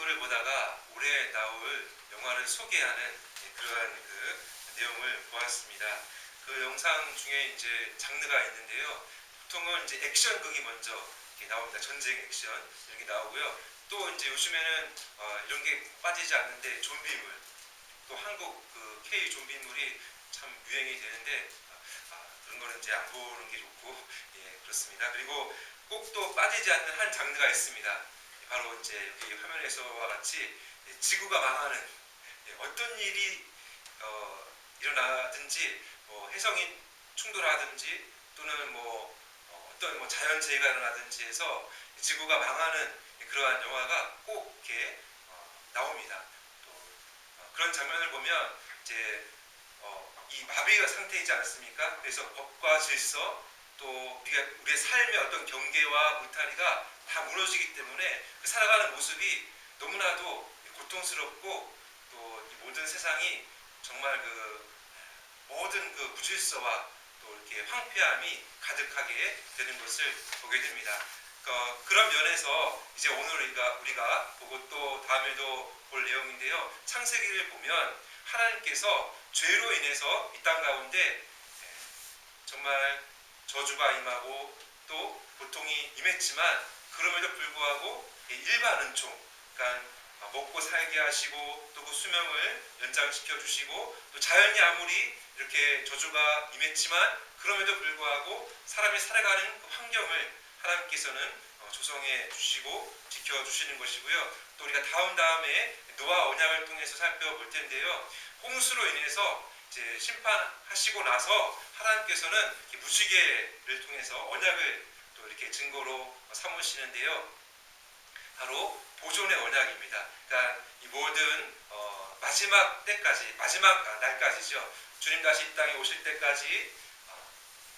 유튜브를 보다가 올해 나올 영화를 소개하는 그러한 그 내용을 보았습니다. 그 영상 중에 이제 장르가 있는데요. 보통은 이제 액션극이 먼저 이렇게 나옵니다. 전쟁 액션 이렇게 나오고요. 또 이제 요즘에는 이런 게 빠지지 않는데 좀비물, 또 한국 그 K 좀비물이 참 유행이 되는데 그런 거는 이제 안 보는 게 좋고 예 그렇습니다. 그리고 꼭 또 빠지지 않는 한 장르가 있습니다. 바로 이제 여기 화면에서와 같이 지구가 망하는 어떤 일이 일어나든지 뭐 해성인 충돌하든지 또는 뭐 어떤 뭐 자연재해가 일어나든지 해서 지구가 망하는 그러한 영화가 꼭 이렇게 나옵니다. 또 그런 장면을 보면 이제 이 마비의 상태이지 않습니까? 그래서 법과 질서 또 우리의 삶의 어떤 경계와 울타리가 다 무너지기 때문에 그 살아가는 모습이 너무나도 고통스럽고 또 이 모든 세상이 정말 그 모든 그 무질서와 또 이렇게 황폐함이 가득하게 되는 것을 보게 됩니다. 그런 면에서 이제 오늘 우리가 보고 또 다음에도 볼 내용인데요. 창세기를 보면 하나님께서 죄로 인해서 이 땅 가운데 정말 저주가 임하고 또 고통이 임했지만 그럼에도 불구하고 일반 은총, 그러니까 먹고 살게 하시고 또 그 수명을 연장시켜 주시고 또 자연이 아무리 이렇게 저주가 임했지만 그럼에도 불구하고 사람이 살아가는 그 환경을 하나님께서는 조성해 주시고 지켜 주시는 것이고요. 또 우리가 다음에 노아 언약을 통해서 살펴볼 텐데요. 홍수로 인해서 이제 심판하시고 나서 하나님께서는 무지개를 통해서 언약을 또 이렇게 증거로 삼으시는데요. 바로 보존의 언약입니다. 그러니까 이 모든 마지막 때까지, 마지막 날까지죠. 주님 다시 이 땅에 오실 때까지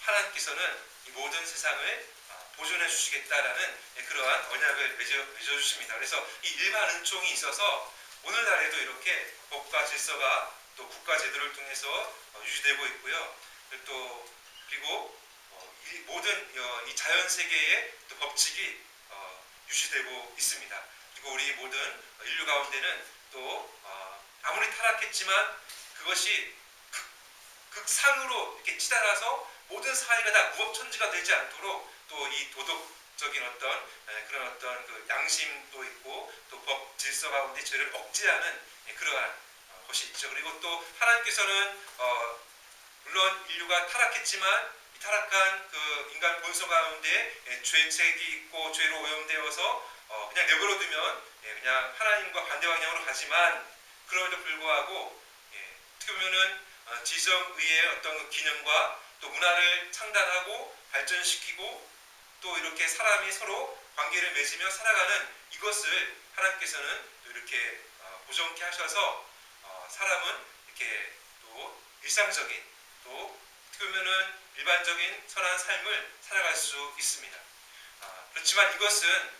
하나님께서는 이 모든 세상을 보존해 주시겠다라는 그러한 언약을 맺어 주십니다. 그래서 이 일반 은총이 있어서 오늘날에도 이렇게 법과 질서가 또 국가 제도를 통해서 유지되고 있고요. 그리고 이 모든 이 자연 세계의 또 법칙이 유지되고 있습니다. 그리고 우리 모든 인류 가운데는 또 아무리 타락했지만 그것이 극상으로 이렇게 치달아서 모든 사회가 다 무법천지가 되지 않도록 또 이 도덕적인 그런 어떤 그 양심도 있고 또 법 질서 가운데 죄를 억제하는 그러한 것이 있죠. 그리고 또 하나님께서는 물론 인류가 타락했지만 이 타락한 그 인간 본성 가운데 죄책이 있고 죄로 오염되어서 그냥 내버려두면 그냥 하나님과 반대 방향으로 가지만 그럼에도 불구하고 어떻게 보면은 지정의의 어떤 그 기능과 또 문화를 창단하고 발전시키고 또 이렇게 사람이 서로 관계를 맺으며 살아가는 이것을 하나님께서는 또 이렇게 보존케 하셔서 사람은 이렇게 또 일상적인 또 어떻게 보면은 일반적인 선한 삶을 살아갈 수 있습니다. 그렇지만 이것은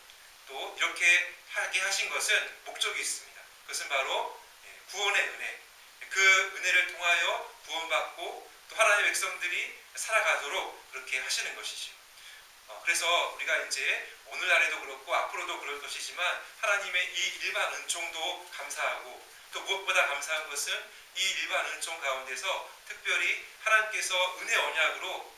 또 이렇게 하게 하신 것은 목적이 있습니다. 그것은 바로 구원의 은혜. 그 은혜를 통하여 구원받고 또 하나님의 백성들이 살아가도록 그렇게 하시는 것이죠. 그래서 우리가 이제 오늘날에도 그렇고 앞으로도 그럴 것이지만 하나님의 이 일반 은총도 감사하고 또 무엇보다 감사한 것은 이 일반 은총 가운데서 특별히 하나님께서 은혜 언약으로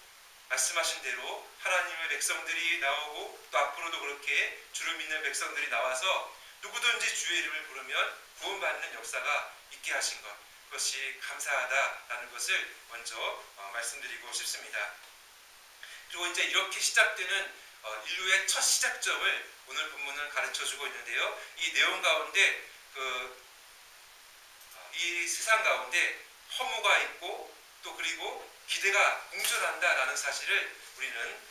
말씀하신 대로 하나님의 백성들이 나오고 또 앞으로도 그렇게 주를 믿는 백성들이 나와서 누구든지 주의 이름을 부르면 구원받는 역사가 있게 하신 것, 그것이 감사하다라는 것을 먼저 말씀드리고 싶습니다. 그리고 이제 이렇게 시작되는 인류의 첫 시작점을 오늘 본문은 가르쳐주고 있는데요. 이 내용 가운데 이 세상 가운데 허무가 있고 또 그리고 기대가 공존한다라는 사실을 우리는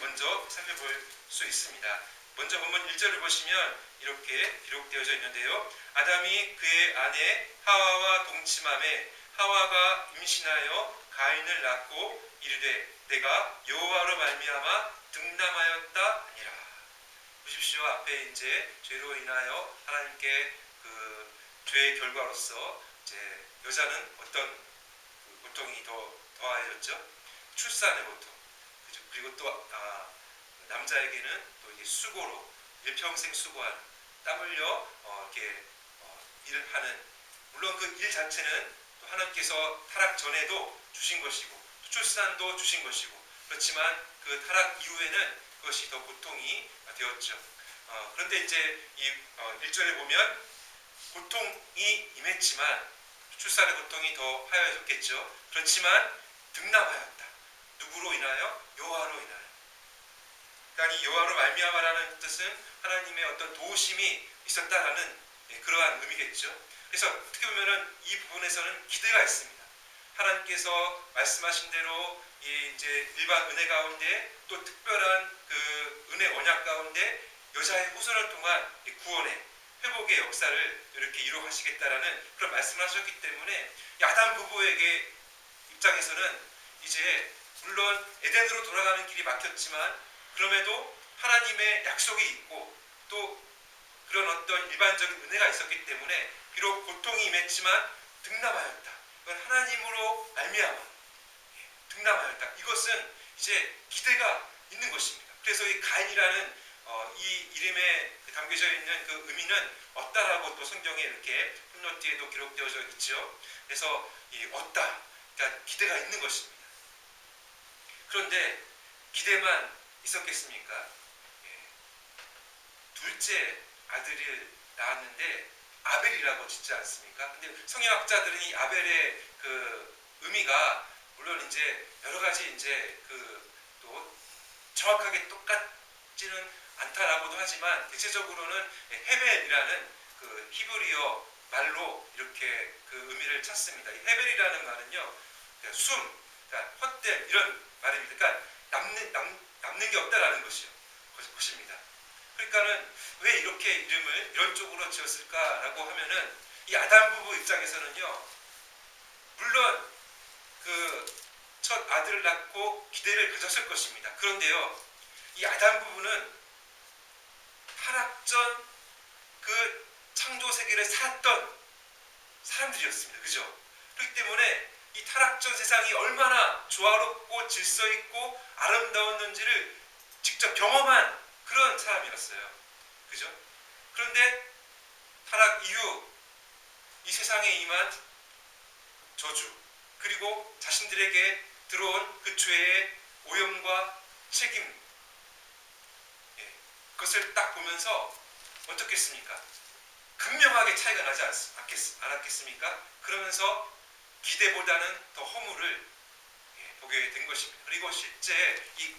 먼저 살펴볼 수 있습니다. 먼저 본문 1절을 보시면 이렇게 기록되어져 있는데요. 아담이 그의 아내 하와와 동침함에 하와가 임신하여 가인을 낳고 이르되 내가 여호와로 말미암아 등남하였다 아니라. 보십시오. 앞에 이제 죄로 인하여 하나님께 그 죄의 결과로서 이제 여자는 어떤 고통이 더해졌죠. 출산의 고통. 그리고 또 남자에게는 또 이게 수고로 일평생 수고하는 땀 흘려 이렇게 일을 하는, 물론 그 일 자체는 또 하나님께서 타락 전에도 주신 것이고 출산도 주신 것이고, 그렇지만 그 타락 이후에는 그것이 더 고통이 되었죠. 그런데 이제 이 1절에 보면 고통이 임했지만, 출산의 고통이 더 하여졌겠죠. 그렇지만 등남하였다. 누구로 인하여? 여호와로 인하여. 그러니까 이 여호와로 말미암아라는 뜻은 하나님의 어떤 도우심이 있었다라는 그러한 의미겠죠. 그래서 어떻게 보면은 이 부분에서는 기대가 있습니다. 하나님께서 말씀하신 대로 이제 일반 은혜 가운데 또 특별한 그 은혜 언약 가운데 여자의 후손을 통한 구원의 회복의 역사를 이렇게 이루어가시겠다라는 그런 말씀을 하셨기 때문에, 아담 부부에게 입장에서는 이제 물론 에덴으로 돌아가는 길이 막혔지만 그럼에도 하나님의 약속이 있고 또 그런 어떤 일반적인 은혜가 있었기 때문에 비록 고통이 임했지만 등남하였다. 그건 하나님으로 말미암아 등남하였다. 이것은 이제 기대가 있는 것입니다. 그래서 이 가인이라는 이 이름에 담겨져 있는 그 의미는 얻다라고 또 성경에 이렇게 풋노트에도 기록되어져 있죠. 그래서 이 얻다, 그러니까 기대가 있는 것입니다. 그런데 기대만 있었겠습니까? 둘째 아들을 낳았는데 아벨이라고 짓지 않습니까? 근데 성경학자들은 이 아벨의 그 의미가 물론 이제 여러 가지 이제 그 또 정확하게 똑같지는 않다라고도 하지만 대체적으로는 헤벨이라는 그 히브리어 말로 이렇게 그 의미를 찾습니다. 이 헤벨이라는 말은요, 숨, 그러니까 헛된 이런 말입니다. 그러니까 남는 게 없다라는 것입니다. 그러니까는 왜 이렇게 이름을 이런 쪽으로 지었을까라고 하면은 이 아담 부부 입장에서는요, 물론 그 첫 아들을 낳고 기대를 가졌을 것입니다. 그런데요, 이 아담 부부는 타락 전 그 창조 세계를 살았던 사람들이었습니다. 그죠? 그렇기 때문에 이 타락 전 세상이 얼마나 조화롭고 질서 있고 아름다웠는지를 직접 경험한 그런 사람이었어요. 그죠? 그런데 타락 이후 이 세상에 임한 저주, 그리고 자신들에게 들어온 그 죄의 오염과 책임, 그것을 딱 보면서 어떻겠습니까? 극명하게 차이가 나지 않았겠습니까? 그러면서 기대보다는 더 허물을 보게 된 것입니다. 그리고 실제 이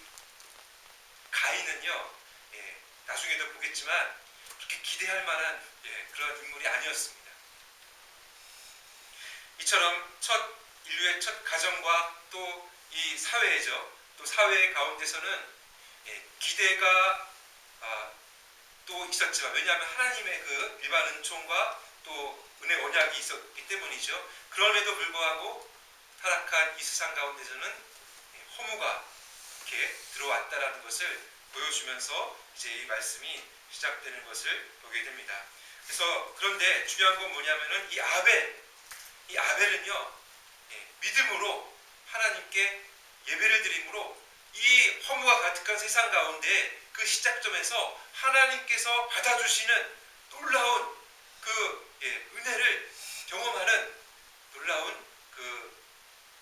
가인은요, 나중에도 보겠지만 그렇게 기대할 만한 그런 인물이 아니었습니다. 이처럼 인류의 첫 가정과 또 이 사회죠. 또 사회 가운데서는 기대가 또 있었지만, 왜냐하면 하나님의 그 일반 은총과 또 은혜 언약이 있었기 때문이죠. 그럼에도 불구하고 타락한 이 세상 가운데서는 허무가 이렇게 들어왔다라는 것을 보여주면서 이제 이 말씀이 시작되는 것을 보게 됩니다. 그래서 그런데 중요한 건 뭐냐면은 이 아벨은요, 믿음으로 하나님께 예배를 드림으로 이 허무가 가득한 세상 가운데 그 시작점에서 하나님께서 받아주시는 놀라운 그 은혜를 경험하는 놀라운 그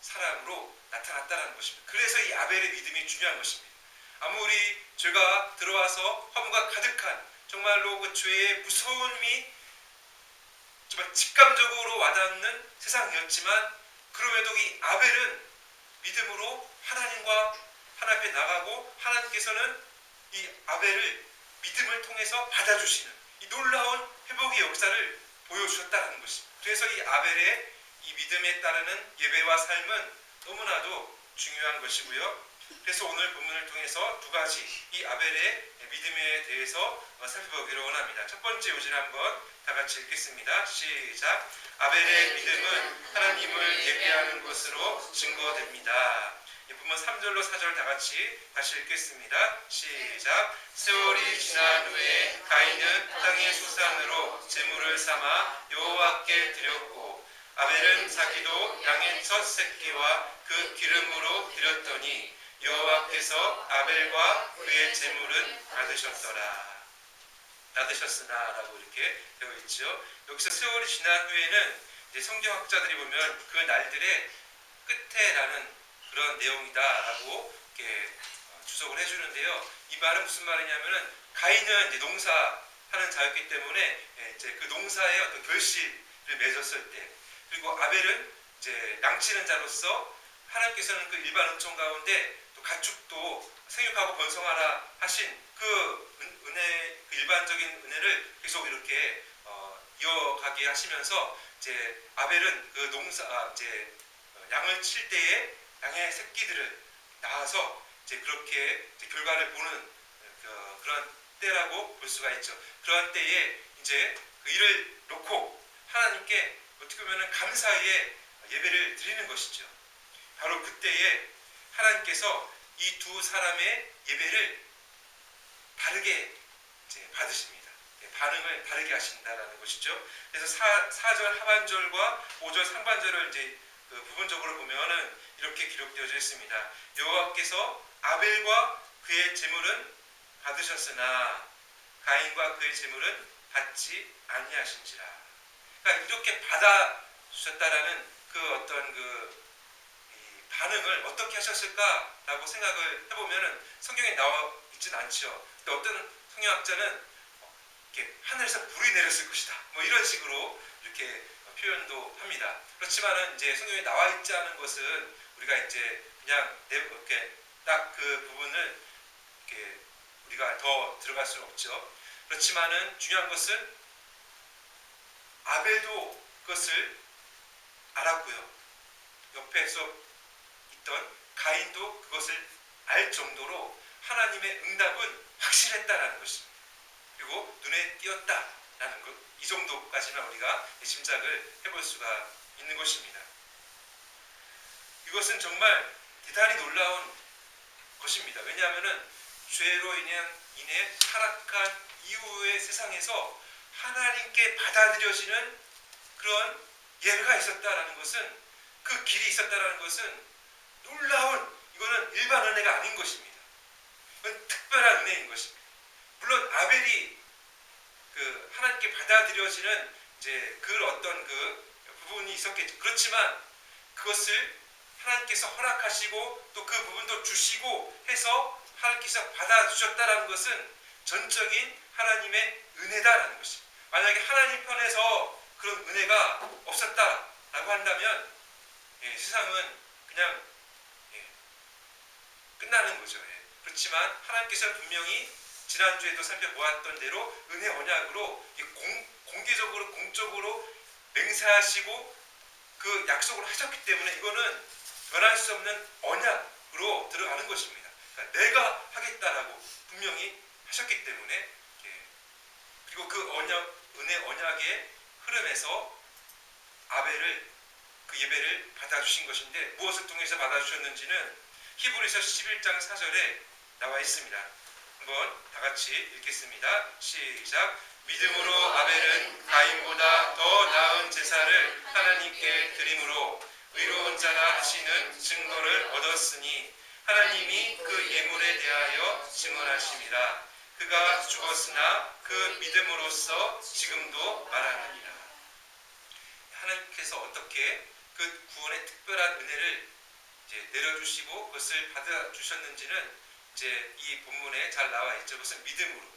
사람으로 나타났다는 것입니다. 그래서 이 아벨의 믿음이 중요한 것입니다. 아무리 죄가 들어와서 허무가 가득한 정말로 그 죄의 무서움이 정말 직감적으로 와닿는 세상이었지만, 그럼에도 이 아벨은 믿음으로 하나님과 하나님 앞에 나가고 하나님께서는 이 아벨을 믿음을 통해서 받아주시는 이 놀라운 회복의 역사를 보여주셨다는 것입니다. 그래서 이 아벨의 이 믿음에 따르는 예배와 삶은 너무나도 중요한 것이고요. 그래서 오늘 본문을 통해서 두 가지 이 아벨의 믿음에 대해서 살펴보기로 원합니다. 첫 번째 요지를 한번 다 같이 읽겠습니다. 시작. 아벨의 믿음은 하나님을 예배하는 것으로 증거됩니다. 본문 3절로 4절 다 같이 다시 읽겠습니다. 시작. 세월이 지난 후에 가인은 땅의 수산으로 제물을 삼아 여호와께 드렸고, 아벨은 자기도 양의 첫 새끼와 그 기름으로 드렸더니 여호와께서 아벨과 그의 제물은 받으셨더라. 받으셨으나라고 이렇게 되어 있죠. 여기서 세월이 지난 후에는 이제 성경학자들이 보면 그 날들의 끝에라는 그런 내용이다라고 이렇게 주석을 해주는데요. 이 말은 무슨 말이냐면은 가인은 이제 농사하는 자였기 때문에 이제 그 농사의 어떤 결실을 맺었을 때, 그리고 아벨은 이제 양치는 자로서 하나님께서는 그 일반 은총 가운데 또 가축도 생육하고 번성하라 하신 그 은혜, 그 일반적인 은혜를 계속 이렇게 이어가게 하시면서 이제 아벨은 그 농사 이제 양을 칠 때에 양의 새끼들을 낳아서 이제 그렇게 이제 결과를 보는 그런 때라고 볼 수가 있죠. 그런 때에 이제 그 일을 놓고 하나님께 어떻게 보면 감사의 예배를 드리는 것이죠. 바로 그때에 하나님께서 이 두 사람의 예배를 다르게 이제 받으십니다. 반응을 다르게 하신다라는 것이죠. 그래서 4절 하반절과 5절 상반절을 이제 부분적으로 보면은 이렇게 기록되어져 있습니다. 여호와께서 아벨과 그의 제물은 받으셨으나 가인과 그의 제물은 받지 아니하신지라. 그러니까 이렇게 받아 주셨다라는 그 어떤 그 반응을 어떻게 하셨을까라고 생각을 해보면은 성경에 나와 있진 않죠. 근데 어떤 성경학자는 이렇게 하늘에서 불이 내렸을 것이다, 뭐 이런 식으로 이렇게 표현도 합니다. 그렇지만은 이제 성경에 나와 있지 않은 것은 우리가 이제 그냥 이렇게 딱 그 부분을 이렇게 우리가 더 들어갈 수는 없죠. 그렇지만은 중요한 것은 아벨도 그것을 알았고요. 옆에서 있던 가인도 그것을 알 정도로 하나님의 응답은 확실했다라는 것입니다. 그리고 눈에 띄었다라는 것, 이 정도까지만 우리가 짐작을 해볼 수가 있는 것입니다. 이것은 정말 대단히 놀라운 것입니다. 왜냐하면은 죄로 인해 타락한 이후의 세상에서 하나님께 받아들여지는 그런 예배가 있었다라는 것은, 그 길이 있었다라는 것은 놀라운, 이거는 일반 은혜가 아닌 것입니다. 이건 특별한 은혜인 것입니다. 물론 아벨이 그 하나님께 받아들여지는 이제 그 어떤 그 부분이 있었겠죠. 그렇지만 그것을 하나님께서 허락하시고 또 그 부분도 주시고 해서 하나님께서 받아주셨다라는 것은 전적인 하나님의 은혜다라는 것입니다. 만약에 하나님 편에서 그런 은혜가 없었다라고 한다면 세상은 그냥 끝나는 거죠. 그렇지만 하나님께서는 분명히 지난주에도 살펴보았던 대로 은혜 언약으로 공개적으로 공적으로 맹세하시고 그 약속을 하셨기 때문에 이거는 변할 수 없는 언약으로 들어가는 것입니다. 그러니까 내가 하겠다라고 분명히 하셨기 때문에, 그리고 그 은혜 언약의 흐름에서 아벨을 그 예배를 받아주신 것인데, 무엇을 통해서 받아주셨는지는 히브리서 11장 4절에 나와 있습니다. 한번 다 같이 읽겠습니다. 시작. 믿음으로 아벨은 가인보다 더 나은 제사를 하나님께 드림으로 의로운 자라 하시는 증거를 얻었으니 하나님이 그 예물에 대하여 증언하심이라. 그가 죽었으나 그 믿음으로써 지금도 말하느니라. 하나님께서 어떻게 그 구원의 특별한 은혜를 이제 내려주시고 그것을 받아주셨는지는 이제 이 본문에 잘 나와 있죠. 그것은 믿음으로.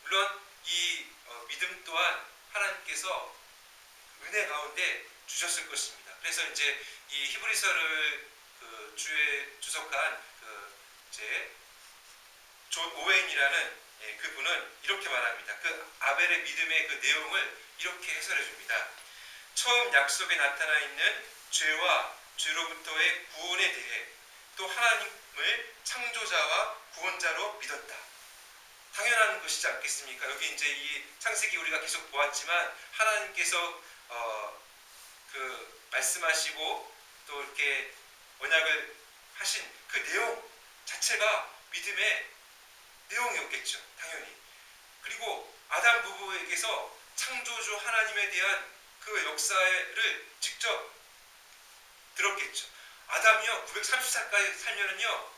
물론 이 믿음 또한 하나님께서 은혜 가운데 주셨을 것입니다. 그래서 이제 이 히브리서를 그 주에 주석한 그 이제 존 오웬이라는 그분은 이렇게 말합니다. 그 아벨의 믿음의 그 내용을 이렇게 해설해 줍니다. 처음 약속에 나타나 있는 죄와 죄로부터의 구원에 대해 또 하나님을 창조자와 구원자로 믿었다. 당연한 것이지 않겠습니까? 여기 이제 이 창세기 우리가 계속 보았지만 하나님께서 그 말씀하시고 또 이렇게 언약을 하신 그 내용 자체가 믿음의 내용이었겠죠. 당연히. 그리고 아담 부부에게서 창조주 하나님에 대한 그 역사를 직접 들었겠죠. 아담이요 930살까지 살면은요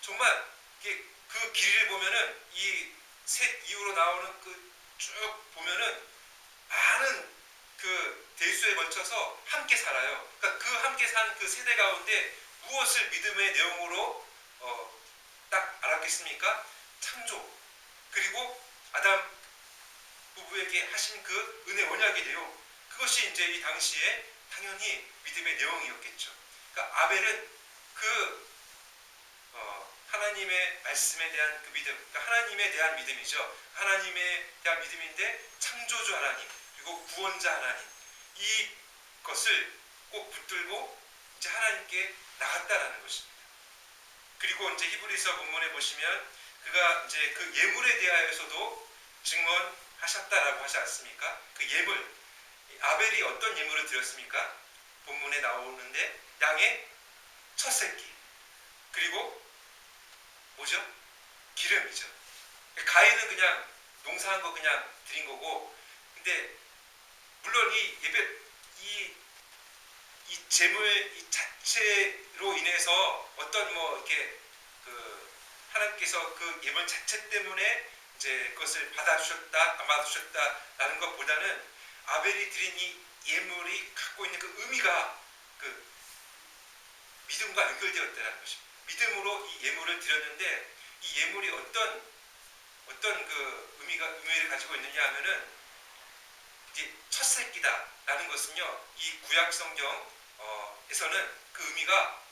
정말 이게 그 길이를 보면은 이 셋 이후로 나오는 그 쭉 보면은 많은 그 대수에 걸쳐서 함께 살아요. 그러니까 그 함께 산 그 세대 가운데 무엇을 믿음의 내용으로 딱 알았겠습니까? 창조, 그리고 아담 부부에게 하신 그 은혜 언약이래요. 그것이 이제 이 당시에 당연히 믿음의 내용이었겠죠. 그러니까 아벨은 그 하나님의 말씀에 대한 그 믿음, 그러니까 하나님에 대한 믿음이죠. 하나님에 대한 믿음인데 창조주 하나님, 그리고 구원자 하나님, 이것을 꼭 붙들고 이제 하나님께 나갔다라는 것입니다. 그리고 이제 히브리서 본문에 보시면 그가 이제 그 예물에 대하여서도 증언하셨다라고 하지 않습니까? 그 예물, 아벨이 어떤 예물을 드렸습니까? 본문에 나오는데 양의 첫 새끼, 그리고 뭐죠? 기름이죠. 가인은 그냥 농사한 거 그냥 드린 거고, 근데 물론 이 예배, 이 재물 이 자체로 인해서 어떤 뭐 이렇게 그 하나님께서 그 예물 자체 때문에 이제 그것을 받아주셨다 안 받아주셨다라는 것보다는 아벨이 드린 이 예물이 갖고 있는 그 의미가 그 믿음과 연결되었다는 것입니다. 믿음으로 이 예물을 드렸는데 이 예물이 어떤 그 의미를 가지고 있느냐 하면은 이제 첫 새끼다라는 것은요, 이 구약 성경에서는 그 의미가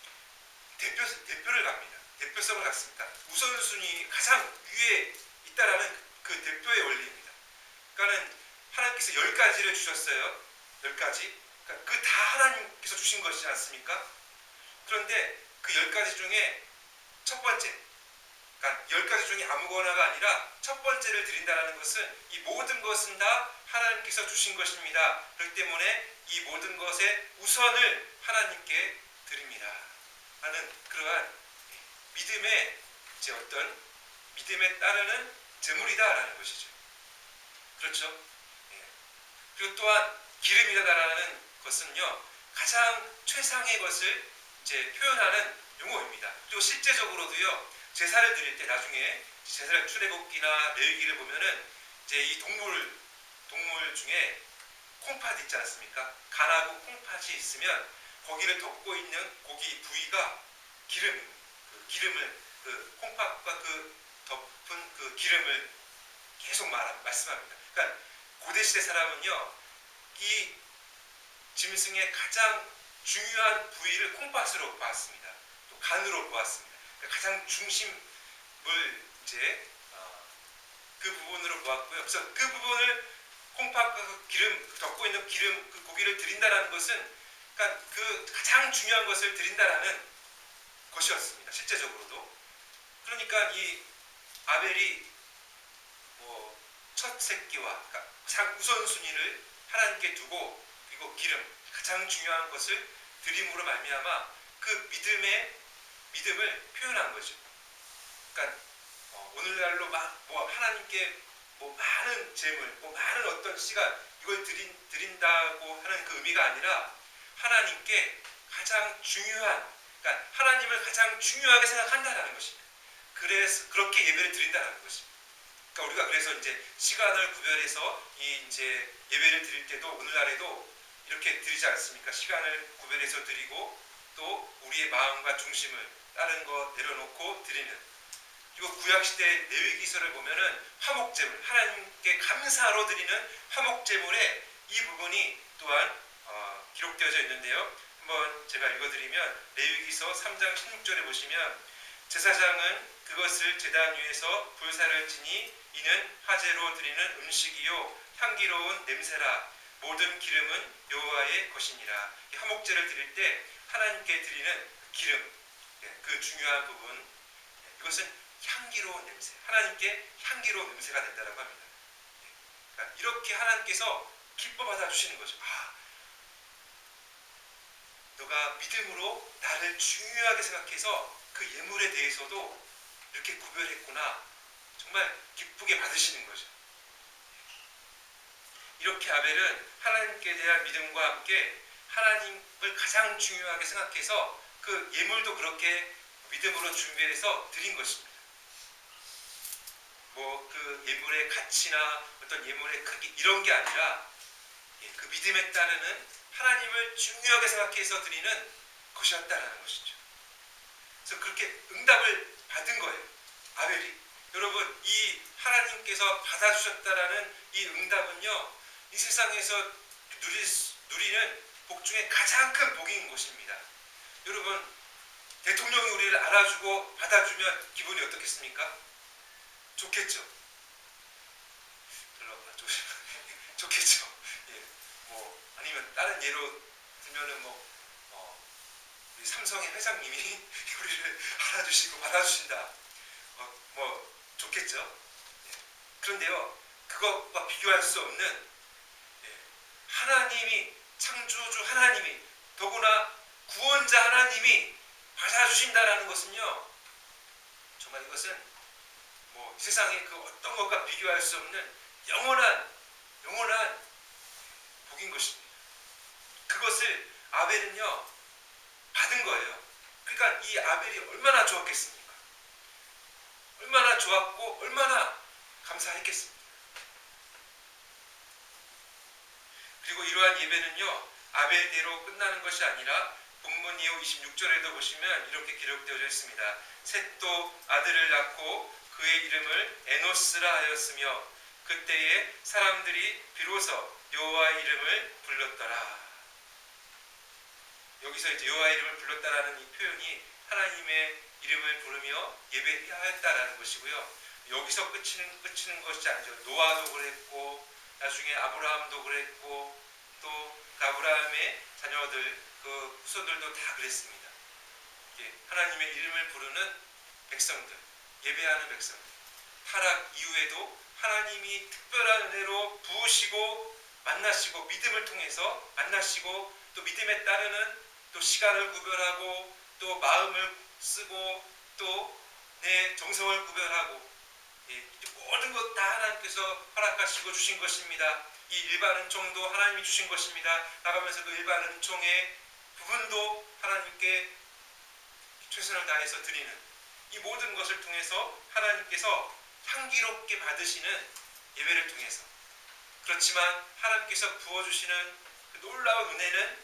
대표를 갖습니다. 대표성을 갖습니다. 우선순위 가장 위에 있다라는 그 대표의 원리입니다. 그러니까는 하나님께서 10가지를 주셨어요. 10가지. 그러니까 그 다 하나님께서 주신 것이지 않습니까? 그런데 그 10가지 중에 첫 번째, 그러니까 10가지 중에 아무거나가 아니라 첫 번째를 드린다는 것은 이 모든 것은 다 하나님께서 주신 것입니다. 그렇기 때문에 이 모든 것의 우선을 하나님께 드립니다. 하는 그러한 믿음의 이제 어떤 믿음에 따르는 제물이다라는 것이죠. 그렇죠? 그리고 또한 기름이다라는 것은요, 가장 최상의 것을 이제 표현하는 용어입니다. 그리고 실제적으로도요, 제사를 드릴 때 나중에 제사를 출애굽기나 레위기를 보면은 이제 이 동물 중에 콩팥 있지 않습니까? 간하고 콩팥이 있으면 거기를 덮고 있는 고기 부위가 기름을 그 콩팥과 그 덮은 그 기름을 계속 말씀합니다. 그러니까 고대 시대 사람은요, 이 짐승의 가장 중요한 부위를 콩팥으로 보았습니다. 또 간으로 보았습니다. 그러니까 가장 중심을 이제 그 부분으로 보았고요. 그래서 그 부분을 콩팥과 그 기름 덮고 있는 기름 그 고기를 드린다라는 것은 그러니까 그 가장 중요한 것을 드린다라는 것이었습니다. 실제적으로도. 그러니까 이 아벨이 뭐 첫 새끼와 그러니까 우선순위를 하나님께 두고 그리고 기름 가장 중요한 것을 드림으로 말미암아 그 믿음을 표현한 거죠. 그러니까 오늘날로 뭐 하나님께 뭐 많은 재물, 뭐 많은 어떤 시간 이걸 드린다고 하는 그 의미가 아니라 하나님께 가장 중요한, 그러니까 하나님을 가장 중요하게 생각한다라는 것입니다. 그래서 그렇게 예배를 드린다라는 것입니다. 그러니까 우리가 그래서 이제 시간을 구별해서 이 이제 예배를 드릴 때도 오늘날에도 이렇게 드리지 않습니까? 시간을 구별해서 드리고 또 우리의 마음과 중심을 다른 거 내려놓고 드리는. 그리고 구약시대 레위기서를 보면은 화목제물, 하나님께 감사로 드리는 화목제물에 이 부분이 또한 기록되어져 있는데요. 한번 제가 읽어드리면 레위기서 3장 16절에 보시면 제사장은 그것을 제단 위에서 불사를 지니 이는 화제로 드리는 음식이요 향기로운 냄새라. 모든 기름은 여호와의 것이니라. 이 화목제를 드릴 때 하나님께 드리는 기름, 그 중요한 부분, 이것은 향기로운 냄새, 하나님께 향기로운 냄새가 된다고 합니다. 그러니까 이렇게 하나님께서 기뻐 받아주시는 거죠. 너가 믿음으로 나를 중요하게 생각해서 그 예물에 대해서도 이렇게 구별했구나. 정말 기쁘게 받으시는 거죠. 이렇게 아벨은 하나님께 대한 믿음과 함께 하나님을 가장 중요하게 생각해서 그 예물도 그렇게 믿음으로 준비해서 드린 것입니다. 뭐 그 예물의 가치나 어떤 예물의 크기 이런 게 아니라 그 믿음에 따르는 하나님을 중요하게 생각해서 드리는 것이었다라는 것이죠. 그래서 그렇게 응답을 받은 거예요. 아벨이. 여러분, 이 하나님께서 받아주셨다라는 이 응답은요, 이 세상에서 누리는 복 중에 가장 큰 복인 것입니다. 여러분, 대통령이 우리를 알아주고 받아주면 기분이 어떻겠습니까? 좋겠죠. 별로 안 좋겠죠. 예, 뭐 아니면 다른 예로 들면은 우리 삼성의 회장님이 우리를 알아주시고 받아주신다. 뭐 좋겠죠. 예. 그런데요, 그것과 비교할 수 없는 하나님이 창조주 하나님이 더구나 구원자 하나님이 받아주신다라는 것은요, 정말 이것은 뭐 세상의 그 어떤 것과 비교할 수 없는 영원한 복인 것입니다. 그것을 아벨은요 받은 거예요. 그러니까 이 아벨이 얼마나 좋았겠습니까? 얼마나 좋았고 얼마나 감사했겠습니까? 그리고 이러한 예배는요 아벨대로 끝나는 것이 아니라 본문 이후 26절에도 보시면 이렇게 기록되어져 있습니다. 셋도 아들을 낳고 그의 이름을 에노스라 하였으며 그때에 사람들이 비로소 여호와의 이름을 불렀더라. 여기서 이제 여호와의 이름을 불렀다라는 이 표현이 하나님의 이름을 부르며 예배하였다라는 것이고요. 여기서 끝이는 것이 아니죠. 노아도 그랬고 나중에 아브라함도 그랬고 또 그 아브라함의 자녀들 그 후손들도 다 그랬습니다. 하나님의 이름을 부르는 백성들, 예배하는 백성들. 타락 이후에도 하나님이 특별한 은혜로 부으시고 만나시고 믿음을 통해서 만나시고 또 믿음에 따르는 또 시간을 구별하고 또 마음을 쓰고 또 내 정성을 구별하고 모든 것 다 하나님께서 허락하시고 주신 것입니다. 이 일반 은총도 하나님이 주신 것입니다. 나가면서도 일반 은총의 부분도 하나님께 최선을 다해서 드리는 이 모든 것을 통해서 하나님께서 향기롭게 받으시는 예배를 통해서 그렇지만 하나님께서 부어주시는 그 놀라운 은혜는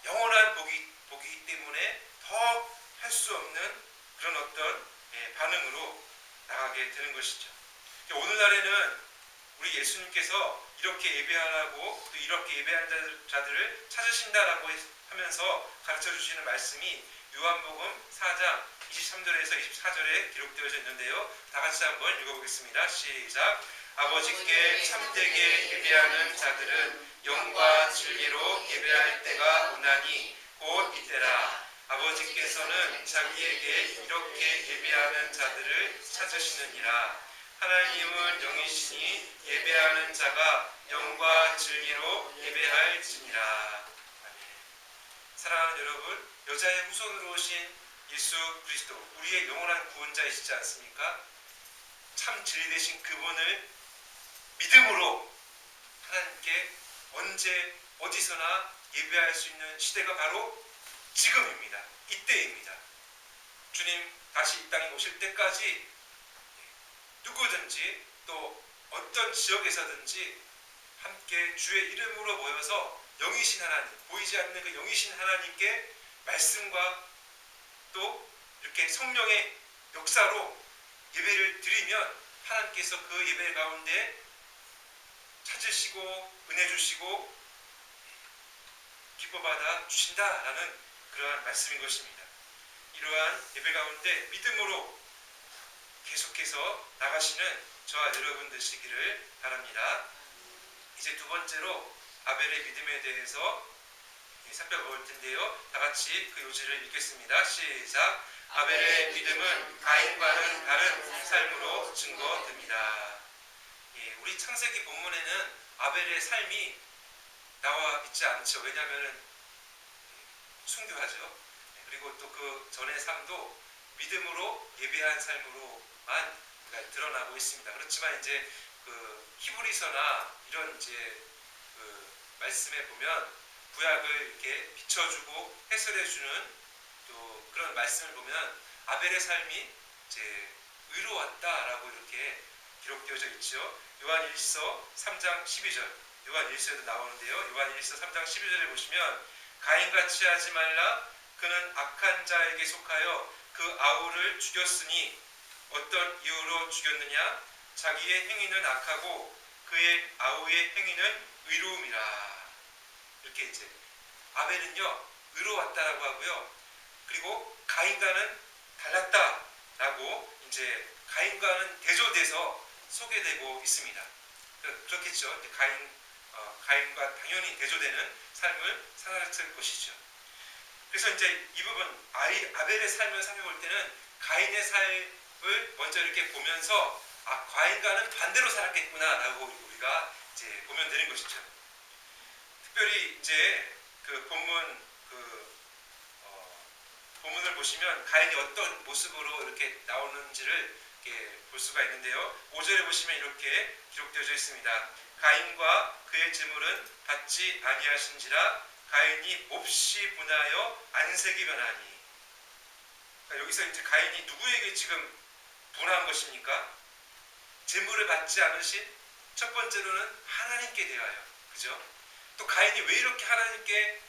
영원한 복이기 때문에 더 할 수 없는 그런 어떤 반응으로 나가게 되는 것이죠. 오늘날에는 우리 예수님께서 이렇게 예배하라고 또 이렇게 예배하는 자들을 찾으신다라고 하면서 가르쳐 주시는 말씀이 요한복음 4장 23절에서 24절에 기록되어져 있는데요. 다 같이 한번 읽어보겠습니다. 시작. 아버지께 참되게 예배하는 자들은 영과 진리로 예배할 때가 오나니 곧 이때라. 아버지께서는 자기에게 이렇게 예배하는 자들을 찾으시느니라. 하나님은 영이시니 예배하는 자가 영과 진리로 예배할지니라. 아멘. 사랑하는 여러분, 여자의 후손으로 오신 예수 그리스도, 우리의 영원한 구원자이시지 않습니까? 참 진리 되신 그분을 믿음으로 하나님께 언제 어디서나 예배할 수 있는 시대가 바로 지금입니다. 이때입니다. 주님 다시 이 땅에 오실 때까지 누구든지 또 어떤 지역에서든지 함께 주의 이름으로 모여서 영이신 하나님, 보이지 않는 그 영이신 하나님께 말씀과 또 이렇게 성령의 역사로 예배를 드리면 하나님께서 그 예배 가운데 찾으시고 은혜 주시고 기뻐받아 주신다라는 그러한 말씀인 것입니다. 이러한 예배 가운데 믿음으로 계속해서 나가시는 저와 여러분 되시기를 바랍니다. 이제 두 번째로 아벨의 믿음에 대해서 살펴볼 텐데요. 다 같이 그 요지를 읽겠습니다. 시작. 아벨의 믿음은 가인과는 다른 삶으로 증거됩니다. 우리 창세기 본문에는 아벨의 삶이 나와 있지 않죠. 왜냐하면 순교하죠. 그리고 또 그 전의 삶도 믿음으로 예배한 삶으로만 드러나고 있습니다. 그렇지만 이제 그 히브리서나 이런 이제 그 말씀에 보면 구약을 이렇게 비춰주고 해설해주는 또 그런 말씀을 보면 아벨의 삶이 이제 의로웠다라고 이렇게 기록되어져 있죠. 요한 1서 3장 12절, 요한 1서에도 나오는데요. 요한 1서 3장 12절에 보시면 가인같이 하지 말라. 그는 악한 자에게 속하여 그 아우를 죽였으니 어떤 이유로 죽였느냐? 자기의 행위는 악하고 그의 아우의 행위는 의로움이라. 이렇게 이제 아벨은요 의로웠다라고 하고요. 그리고 가인과는 달랐다라고 이제 가인과는 대조돼서 소개되고 있습니다. 그렇겠죠. 이제 가인과 당연히 대조되는 삶을 살았을 것이죠. 그래서 이제 이 부분 아벨의 삶을 살펴볼 때는 가인의 삶을 먼저 이렇게 보면서 가인과는 반대로 살았겠구나라고 우리가 이제 보면 되는 것이죠. 특별히 이제 그 본문을 보시면 가인이 어떤 모습으로 이렇게 나오는지를 이렇게 볼 수가 있는데요. 5절에 보시면 이렇게 기록되어져 있습니다. 가인과 그의 재물은 받지 아니하신지라 가인이 몹시 분하여 안색이 변하니. 그러니까 여기서 이제 가인이 누구에게 지금 분한 것입니까? 재물을 받지 않으신 첫 번째로는 하나님께 대하여, 그죠? 또 가인이 왜 이렇게 하나님께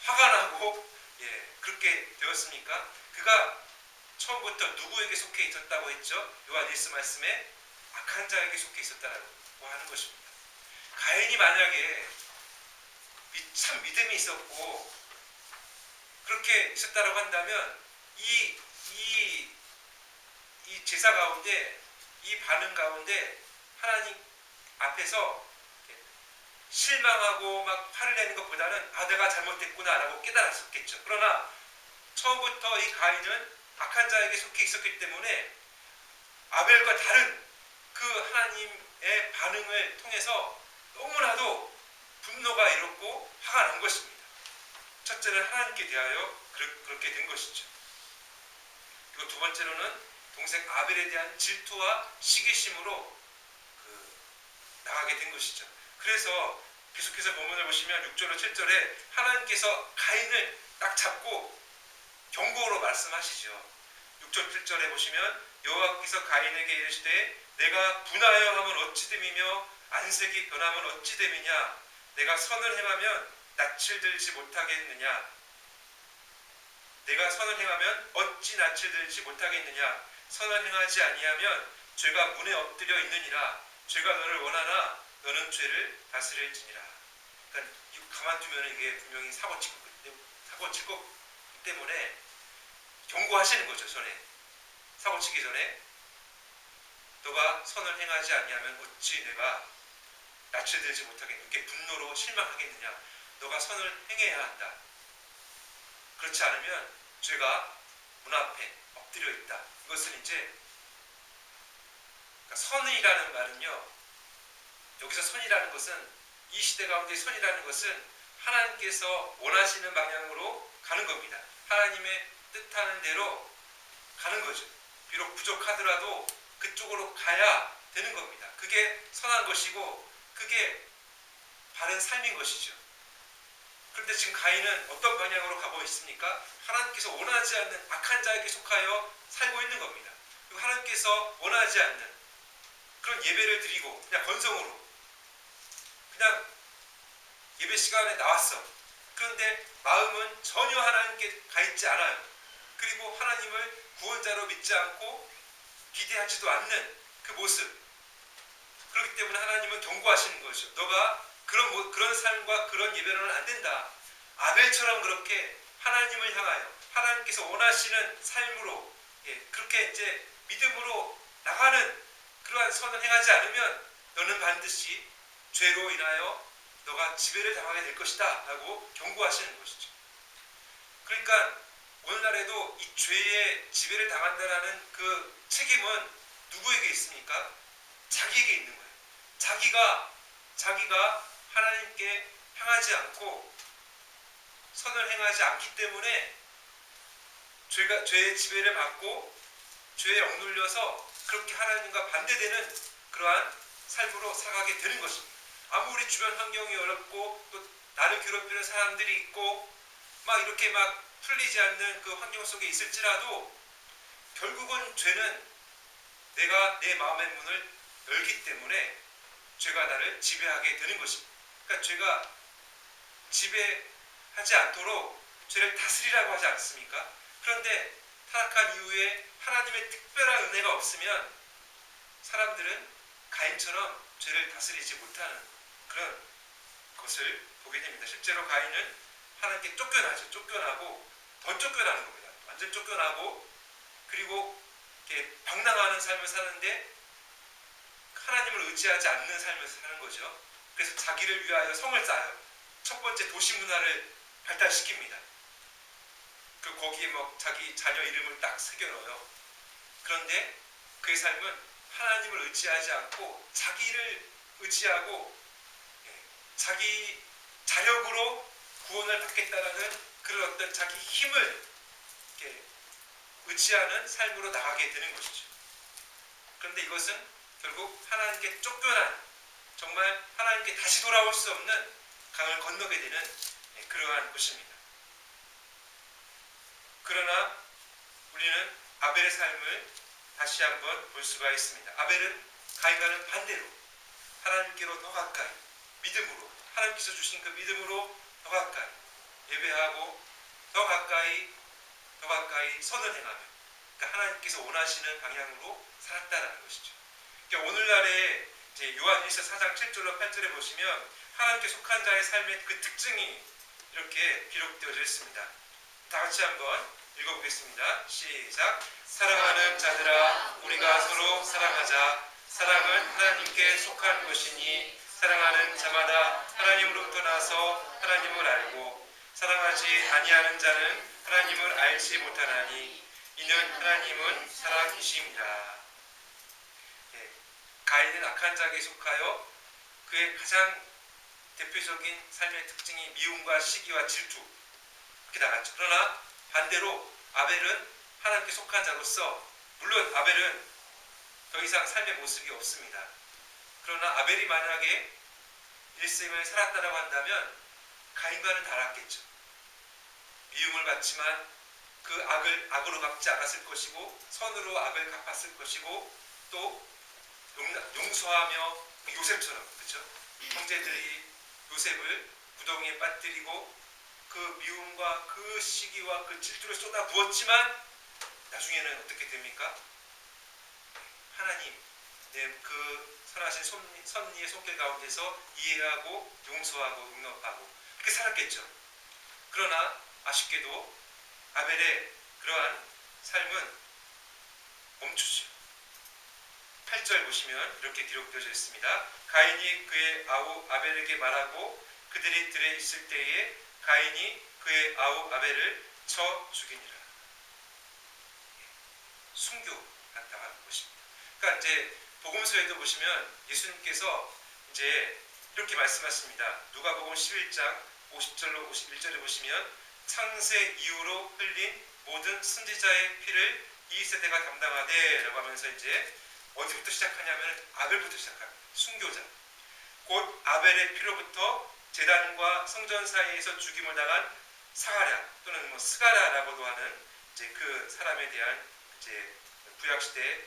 화가 나고 그렇게 되었습니까? 그가 처음부터 누구에게 속해 있었다고 했죠? 요한 1서 말씀에 악한 자에게 속해 있었다고 하는 것입니다. 가인이 만약에 참 믿음이 있었고 그렇게 있었다고 한다면 이 제사 가운데, 이 반응 가운데 하나님 앞에서 실망하고 막 화를 내는 것보다는 내가 잘못했구나라고 깨달았었겠죠. 그러나 처음부터 이 가인은 악한 자에게 속해 있었기 때문에 아벨과 다른 그 하나님의 반응을 통해서 너무나도 분노가 일었고 화가 난 것입니다. 첫째는 하나님께 대하여 그렇게 된 것이죠. 그리고 두 번째로는 동생 아벨에 대한 질투와 시기심으로 나가게 된 것이죠. 그래서 계속해서 본문을 보시면 6절로 7절에 하나님께서 가인을 딱 잡고 경고로 말씀하시죠. 6절 7절에 보시면 여호와께서 가인에게 이르시되 내가 분하여 하면 어찌 됨이며 안색이 변하면 어찌 됨이냐? 내가 선을 행하면 낯을 들지 못하겠느냐? 내가 선을 행하면 어찌 낯을 들지 못하겠느냐? 선을 행하지 아니하면 죄가 문에 엎드려 있느니라. 죄가 너를 원하나 너는 죄를 다스릴지니라. 그러니까 가만두면 이게 분명히 사고 칠 거기 때문에 경고하시는 거죠. 전에 사고 치기 전에 너가 선을 행하지 아니하면 어찌 내가 낯을 들지 못하겠느냐, 이렇게 분노로 실망하겠느냐. 너가 선을 행해야 한다. 그렇지 않으면 죄가 문 앞에 엎드려 있다. 이것은 이제 그러니까 선이라는 말은요, 여기서 선이라는 것은 이 시대 가운데 선이라는 것은 하나님께서 원하시는 방향으로 가는 겁니다. 하나님의 뜻하는 대로 가는 거죠. 비록 부족하더라도 그쪽으로 가야 되는 겁니다. 그게 선한 것이고 그게 바른 삶인 것이죠. 그런데 지금 가인은 어떤 방향으로 가고 있습니까? 하나님께서 원하지 않는 악한 자에게 속하여 살고 있는 겁니다. 그리고 하나님께서 원하지 않는 그런 예배를 드리고 그냥 건성으로 그냥 예배 시간에 나왔어. 그런데 마음은 전혀 하나님께 가 있지 않아요. 그리고 하나님을 구원자로 믿지 않고 기대하지도 않는 그 모습. 그렇기 때문에 하나님은 경고하시는 거죠. 너가 그런 삶과 그런 예배로는 안 된다. 아벨처럼 그렇게 하나님을 향하여 하나님께서 원하시는 삶으로 그렇게 이제 믿음으로 나가는 그러한 선을 행하지 않으면 너는 반드시 죄로 인하여 너가 지배를 당하게 될 것이다 라고 경고하시는 것이죠. 그러니까 오늘날에도 이 죄의 지배를 당한다라는 그 책임은 누구에게 있습니까? 자기에게 있는 거예요. 자기가 하나님께 향하지 않고 선을 행하지 않기 때문에 죄의 지배를 받고 죄에 억눌려서 그렇게 하나님과 반대되는 그러한 삶으로 살아가게 되는 것입니다. 아무리 주변 환경이 어렵고 또 나를 괴롭히는 사람들이 있고 막 이렇게 막 풀리지 않는 그 환경 속에 있을지라도 결국은 죄는 내가 내 마음의 문을 열기 때문에 죄가 나를 지배하게 되는 것입니다. 그러니까 죄가 지배하지 않도록 죄를 다스리라고 하지 않습니까? 그런데 타락한 이후에 하나님의 특별한 은혜가 없으면 사람들은 가인처럼 죄를 다스리지 못하는 그런 것을 보게 됩니다. 실제로 가인은 하나님께 쫓겨나죠. 쫓겨나고 더 쫓겨나는 겁니다. 완전 쫓겨나고 그리고 이렇게 방랑하는 삶을 사는데 하나님을 의지하지 않는 삶을 사는 거죠. 그래서 자기를 위하여 성을 쌓아요. 첫 번째 도시 문화를 발달시킵니다. 거기에 자기 자녀 이름을 딱 새겨넣어요. 그런데 그의 삶은 하나님을 의지하지 않고 자기를 의지하고 자기 자력으로 구원을 받겠다라는 그런 어떤 자기 힘을 의지하는 삶으로 나가게 되는 것이죠. 그런데 이것은 결국 하나님께 쫓겨난 정말 하나님께 다시 돌아올 수 없는 강을 건너게 되는 그러한 것입니다. 그러나 우리는 아벨의 삶을 다시 한번 볼 수가 있습니다. 아벨은 가인과는 반대로 하나님께로 더 가까이 믿음으로 하나님께서 주신 그 믿음으로 더 가까이 예배하고 더 가까이 선을 행하며 그러니까 하나님께서 원하시는 방향으로 살았다라는 것이죠. 그러니까 오늘날에 이제 요한일서 4장 7절로 8절에 보시면 하나님께 속한 자의 삶의 그 특징이 이렇게 기록되어져 있습니다. 다 같이 한번 읽어보겠습니다. 시작. 사랑하는 자들아 우리가 서로 사랑하자. 사랑은 하나님께 속한 것이니 사랑하는 자마다 하나님으로부터 나서 하나님을 알고 사랑하지 아니하는 자는 하나님을 알지 못하나니 이는 하나님은 살아계심이라. 가인은 악한 자에게 속하여 그의 가장 대표적인 삶의 특징이 미움과 시기와 질투 이렇게 나갔죠. 그러나 반대로 아벨은 하나님께 속한 자로서 물론 아벨은 더 이상 삶의 모습이 없습니다. 그러나 아벨이 만약에 일생을 살았다라고 한다면 가인과는 달랐겠죠. 미움을 받지만 그 악을 악으로 갚지 않았을 것이고 선으로 악을 갚았을 것이고 또 용서하며 요셉처럼 그렇죠? 형제들이 요셉을 구덩이에 빠뜨리고 그 미움과 그 시기와 그 질투를 쏟아 부었지만 나중에는 어떻게 됩니까? 하나님 그 선하신 섭리의 손길 가운데서 이해하고 용서하고 용납하고 그렇게 살았겠죠. 그러나 아쉽게도 아벨의 그러한 삶은 멈추죠. 8절 보시면 이렇게 기록되어져 있습니다. 가인이 그의 아우 아벨에게 말하고 그들이 들에 있을 때에 가인이 그의 아우 아벨을 쳐 죽이니라. 순교한다는 것입니다. 그러니까 이제 복음서에도 보시면 예수님께서 이제 이렇게 말씀하십니다. 누가복음 11장 50절로 51절에 보시면 창세 이후로 흘린 모든 선지자의 피를 이 세대가 담당하되라고 하면서 이제 어디부터 시작하냐면 아벨부터 시작합니다. 순교자. 곧 아벨의 피로부터 제단과 성전 사이에서 죽임을 당한 사가랴 또는 스가랴라고도 하는 이제 그 사람에 대한 이제 구약 시대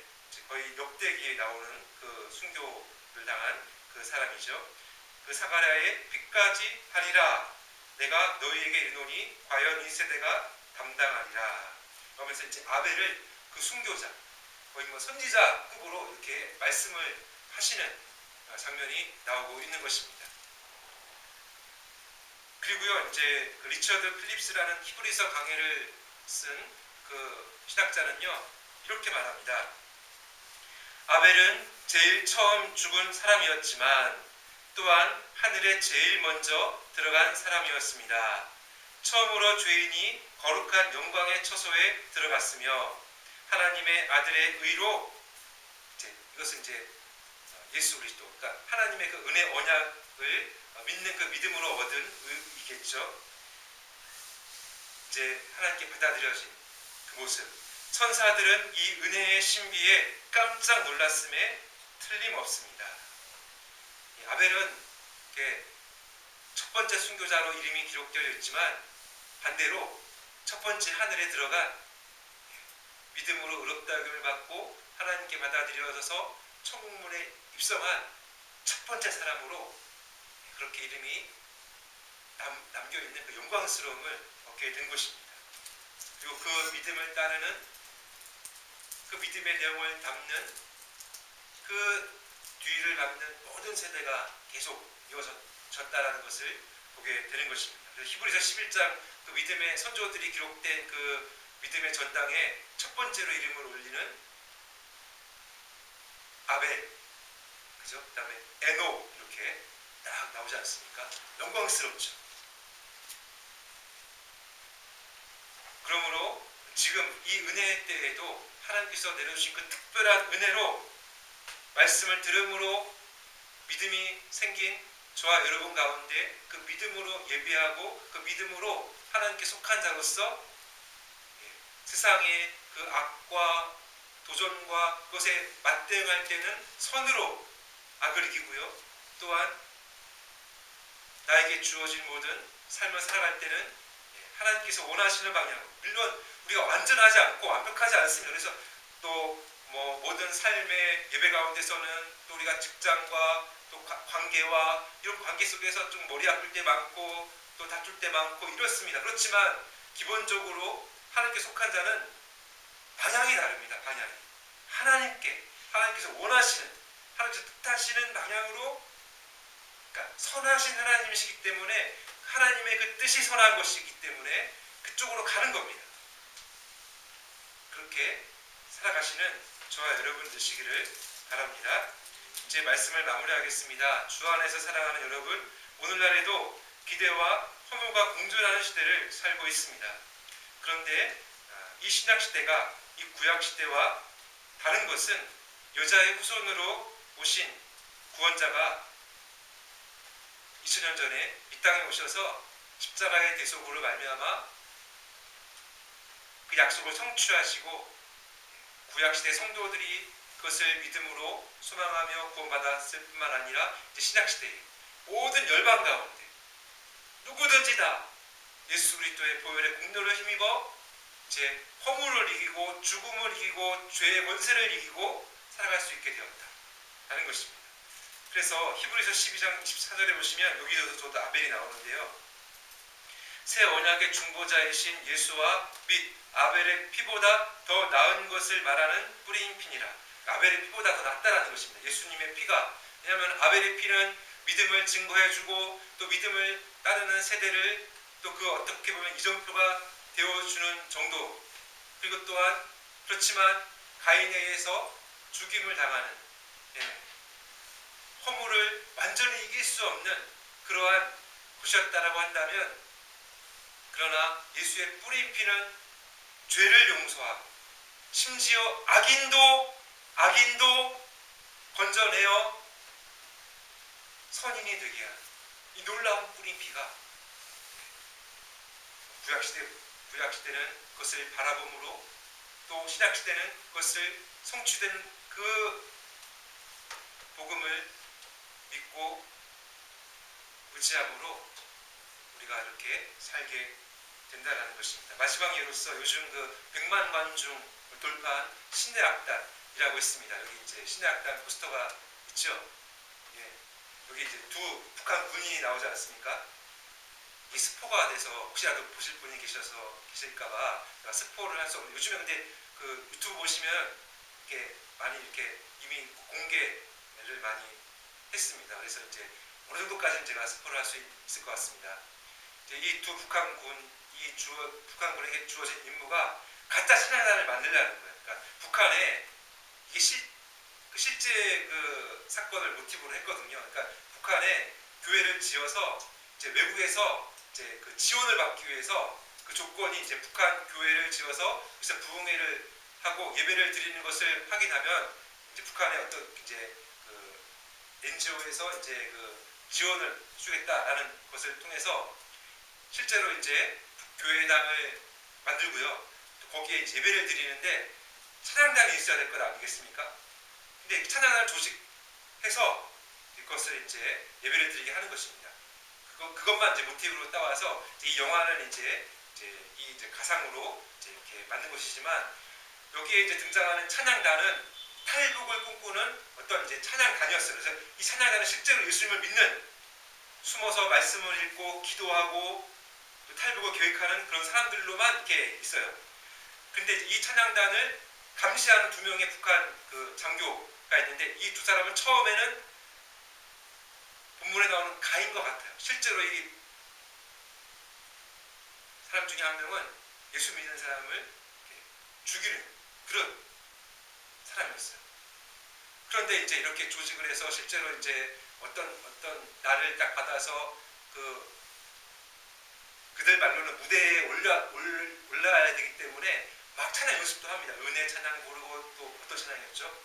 거의 역대기에 나오는 그 순교를 당한 그 사람이죠. 그 사가랴의 피까지 하리라. 내가 너희에게 이르노니 과연 이 세대가 담당하리라. 그러면서 이제 아벨을 그 순교자 거의 선지자급으로 이렇게 말씀을 하시는 장면이 나오고 있는 것입니다. 그리고요 이제 그 리처드 필립스라는 히브리서 강해를 쓴 그 신학자는요 이렇게 말합니다. 아벨은 제일 처음 죽은 사람이었지만 또한 하늘에 제일 먼저 들어간 사람이었습니다. 처음으로 죄인이 거룩한 영광의 처소에 들어갔으며 하나님의 아들의 의로 이것은 이제 예수 그리스도 그러니까 하나님의 그 은혜 언약을 믿는 그 믿음으로 얻은 의이겠죠. 이제 하나님께 받아들여진 그 모습. 천사들은 이 은혜의 신비에 깜짝 놀랐음에 틀림없습니다. 아벨은 첫 번째 순교자로 이름이 기록되어 있지만 반대로 첫 번째 하늘에 들어간 믿음으로 의롭다 여김을 받고 하나님께 받아들여져서 천국문에 입성한 첫 번째 사람으로 그렇게 이름이 남겨있는 그 영광스러움을 얻게 된 것입니다. 그리고 그 믿음을 따르는 그 믿음의 내용을 담는 그 뒤를 밟는 모든 세대가 계속 이어졌다라는 것을 보게 되는 것입니다. 그래서 히브리서 11장 그 믿음의 선조들이 기록된 그 믿음의 전당에 첫 번째로 이름을 올리는 아벨, 그죠? 그 다음에 에노 이렇게 딱 나오지 않습니까? 영광스럽죠. 그러므로 지금 이 은혜의 때에도 하나님께서 내려주신 그 특별한 은혜로 말씀을 들음으로 믿음이 생긴 저와 여러분 가운데 그 믿음으로 예배하고 그 믿음으로 하나님께 속한 자로서 세상의 그 악과 도전과 그것에 맞대응할 때는 선으로 악을 이기고요. 또한 나에게 주어진 모든 삶을 살아갈 때는 하나님께서 원하시는 방향, 물론 우리가 완전하지 않고 완벽하지 않습니다. 그래서 또 모든 삶의 예배 가운데서는 또 우리가 직장과 또 관계와 이런 관계 속에서 좀 머리 아플 때 많고 또 다툴 때 많고 이렇습니다. 그렇지만 기본적으로 하나님께 속한 자는 방향이 다릅니다. 방향이 하나님께서 원하시는, 하나님께서 뜻하시는 방향으로, 그러니까 선하신 하나님이시기 때문에 하나님의 그 뜻이 선한 것이기 때문에 그쪽으로 가는 겁니다. 그렇게 살아가시는 저와 여러분 되시기를 바랍니다. 이제 말씀을 마무리하겠습니다. 주 안에서 사랑하는 여러분, 오늘날에도 기대와 허무가 공존하는 시대를 살고 있습니다. 그런데 이 신약시대가 이 구약시대와 다른 것은 여자의 후손으로 오신 구원자가 2000년 전에 이 땅에 오셔서 십자가의 대속으로 말미암아 그 약속을 성취하시고 구약시대 성도들이 그것을 믿음으로 소망하며 구원받았을 뿐만 아니라 이제 신약시대의 모든 열방 가운데 누구든지 다 예수 그리스도의 보혈의 공로를 힘입어 이제 허물을 이기고 죽음을 이기고 죄의 권세를 이기고 살아갈 수 있게 되었다라는 것입니다. 그래서 히브리서 12장 24절에 보시면 여기서도 아벨이 나오는데요. 새 언약의 중보자이신 예수와 및 아벨의 피보다 더 나은 것을 말하는 뿌리인 피니라. 아벨의 피보다 더 낫다라는 것입니다. 예수님의 피가, 왜냐하면 아벨의 피는 믿음을 증거해주고 또 믿음을 따르는 세대를 또 그 어떻게 보면 이정표가 되어주는 정도, 그리고 또한 그렇지만 가인에 의해서 죽임을 당하는 허물을 완전히 이길 수 없는 그러한 것이었다라고 한다면, 그러나 예수의 뿌린 피는 죄를 용서하고 심지어 악인도 건져내어 선인이 되게 하는 이 놀라운 뿌린 피가 구약시대는 그것을 바라봄으로 또 신약시대는 그것을 성취된 그 복음을 믿고 의지함으로 우리가 이렇게 살게 된다는 것입니다. 마지막 예로서 요즘 그 100만 관중 돌파한 신의 악단이라고 있습니다. 여기 이제 신의 악단 포스터가 있죠. 예. 여기 이제 두 북한 군인이 나오지 않습니까? 이 스포가 돼서 혹시라도 보실 분이 계실까봐 제가 스포를 할 수 없는. 요즘에 근데 그 유튜브 보시면 이렇게 많이 이렇게 이미 공개를 많이 했습니다. 그래서 이제 어느 정도까지는 제가 스포를 할 수 있을 것 같습니다. 이 두 북한군에게 주어진 임무가 가짜 신앙단을 만들려는 거예요. 그러니까 북한에 이게 실제 그 사건을 모티브로 했거든요. 그러니까 북한에 교회를 지어서 이제 외국에서 이제 그 지원을 받기 위해서 그 조건이 이제 북한 교회를 지어서 그래서 부흥회를 하고 예배를 드리는 것을 확인하면 이제 북한의 어떤 이제 그 NGO에서 이제 그 지원을 주겠다라는 것을 통해서 실제로 이제 교회당을 만들고요. 또 거기에 이제 예배를 드리는데 찬양단이 있어야 될 것 아니겠습니까? 근데 찬양단을 조직해서 그것을 이제 예배를 드리게 하는 것입니다. 그것만 이제 모티브로 따와서 이 영화는 이제 가상으로 이제 이렇게 만든 것이지만 여기에 이제 등장하는 찬양단은 탈북을 꿈꾸는 어떤 이제 찬양단이었어요. 그래서 이 찬양단은 실제로 예수님을 믿는, 숨어서 말씀을 읽고 기도하고 또 탈북을 계획하는 그런 사람들로만 이렇게 있어요. 근데 이 찬양단을 감시하는 두 명의 북한 그 장교가 있는데, 이 두 사람은 처음에는 본문에 나오는 가인 것 같아요. 실제로 이 사람 중에 한 명은 예수 믿는 사람을 죽이는 그런 사람이었어요. 그런데 이제 이렇게 조직을 해서 실제로 이제 어떤 날을 딱 받아서 그들 말로는 무대에 올라야 되기 때문에 막 찬양 연습도 합니다. 은혜 찬양 부르고, 또 어떤 찬양이었죠?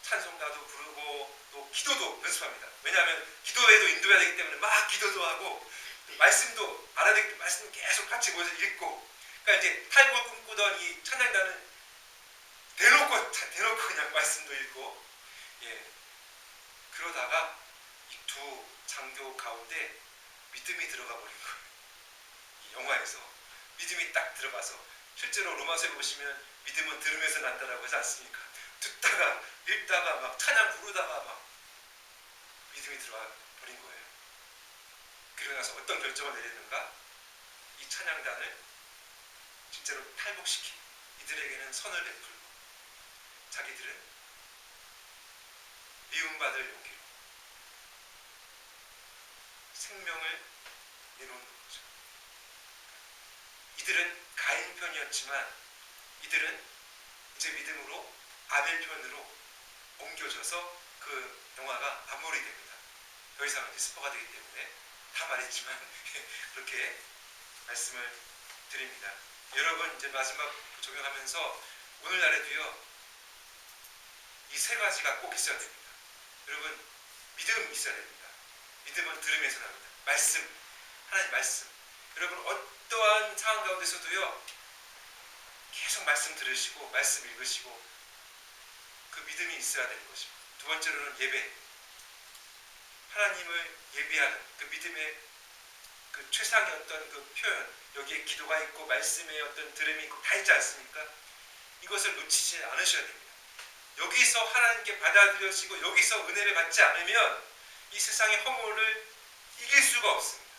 찬송가도 부르고, 또 기도도 연습합니다. 왜냐하면 기도회도 인도해야 되기 때문에 막 기도도 하고, 말씀도 알아야 되기 때문에 말씀 계속 같이 모여서 읽고. 그러니까 이제 탈북을 꿈꾸던 이 찬양단은 대놓고 그냥 말씀도 읽고, 예. 그러다가 이 두 장교 가운데 믿음이 들어가 버린 거예요. 이 영화에서 믿음이 딱 들어가서, 실제로 로마서에 보시면 믿음은 들으면서 난다라고 하지 않습니까? 듣다가 읽다가 막 찬양 부르다가 막 믿음이 들어가 버린 거예요. 그러고 나서 어떤 결정을 내렸는가? 이 찬양단을 실제로 탈북시키, 이들에게는 선을 베풀고 자기들은 미움받을 용기로 생명을 내놓는 거죠. 이들은 가인 편이었지만 이들은 이제 믿음으로 아벨 편으로 옮겨져서 그 영화가 마무리됩니다. 더 이상은 이제 스포가 되기 때문에 다 말했지만 그렇게 말씀을 드립니다. 여러분, 이제 마지막 적용하면서 오늘날에도요, 이 세 가지가 꼭 있어야 됩니다. 여러분, 믿음 있어야 됩니다. 믿음은 들음에서 납니다. 말씀, 하나님 말씀. 여러분, 어떠한 상황 가운데서도요, 계속 말씀 들으시고 말씀 읽으시고 그 믿음이 있어야 되는 것입니다. 두 번째로는 예배. 하나님을 예배하는 그 믿음의 그 최상의 어떤 그 표현, 여기에 기도가 있고 말씀의 어떤 들음이 있고 다 있지 않습니까? 이것을 놓치지 않으셔야 됩니다. 여기서 하나님께 받아들여지고 여기서 은혜를 받지 않으면 이 세상의 허물을 이길 수가 없습니다.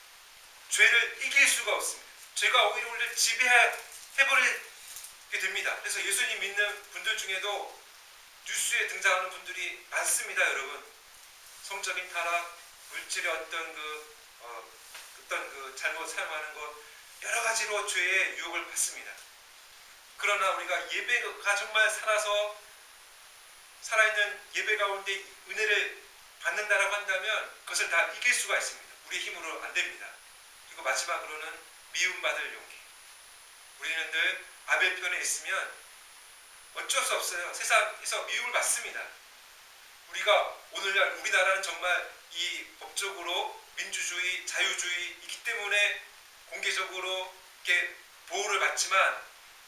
죄를 이길 수가 없습니다. 죄가 오히려 우리를 지배해버리게 됩니다. 그래서 예수님 믿는 분들 중에도 뉴스에 등장하는 분들이 많습니다. 여러분, 성적인 타락, 물질의 어떤 그 잘못 사용하는 것, 여러 가지로 죄의 유혹을 받습니다. 그러나 우리가 예배가 정말 살아있는 예배 가운데 은혜를 받는다라고 한다면 그것을 다 이길 수가 있습니다. 우리 힘으로 안 됩니다. 그리고 마지막으로는 미움받을 용기. 우리는 늘 아벨 편에 있으면 어쩔 수 없어요. 세상에서 미움을 받습니다. 우리가 오늘날 우리나라는 정말 이 법적으로 민주주의, 자유주의이기 때문에 공개적으로 이렇게 보호를 받지만,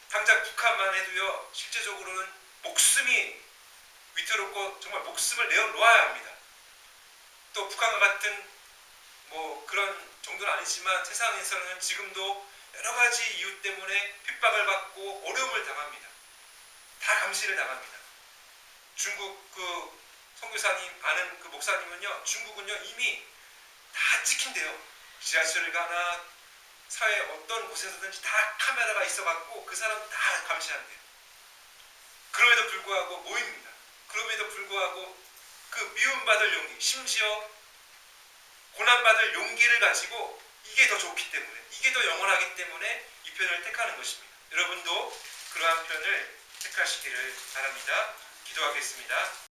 당장 북한만 해도요, 실제적으로는 목숨이 위태롭고 정말 목숨을 내어놓아야 합니다. 또 북한과 같은 뭐 그런 정도는 아니지만 세상에서는 지금도 여러 가지 이유 때문에 핍박을 받고 어려움을 당합니다. 다 감시를 당합니다. 중국 그 선교사님 아는 그 목사님은요, 중국은요 이미 다 찍힌대요. 지하철을 가나 사회 어떤 곳에서든지 다 카메라가 있어갖고 그 사람 다 감시한대요. 그럼에도 불구하고 모입니다. 그럼에도 불구하고 그 미움받을 용기, 심지어 고난받을 용기를 가지고, 이게 더 좋기 때문에, 이게 더 영원하기 때문에 이 편을 택하는 것입니다. 여러분도 그러한 편을 택하시기를 바랍니다. 기도하겠습니다.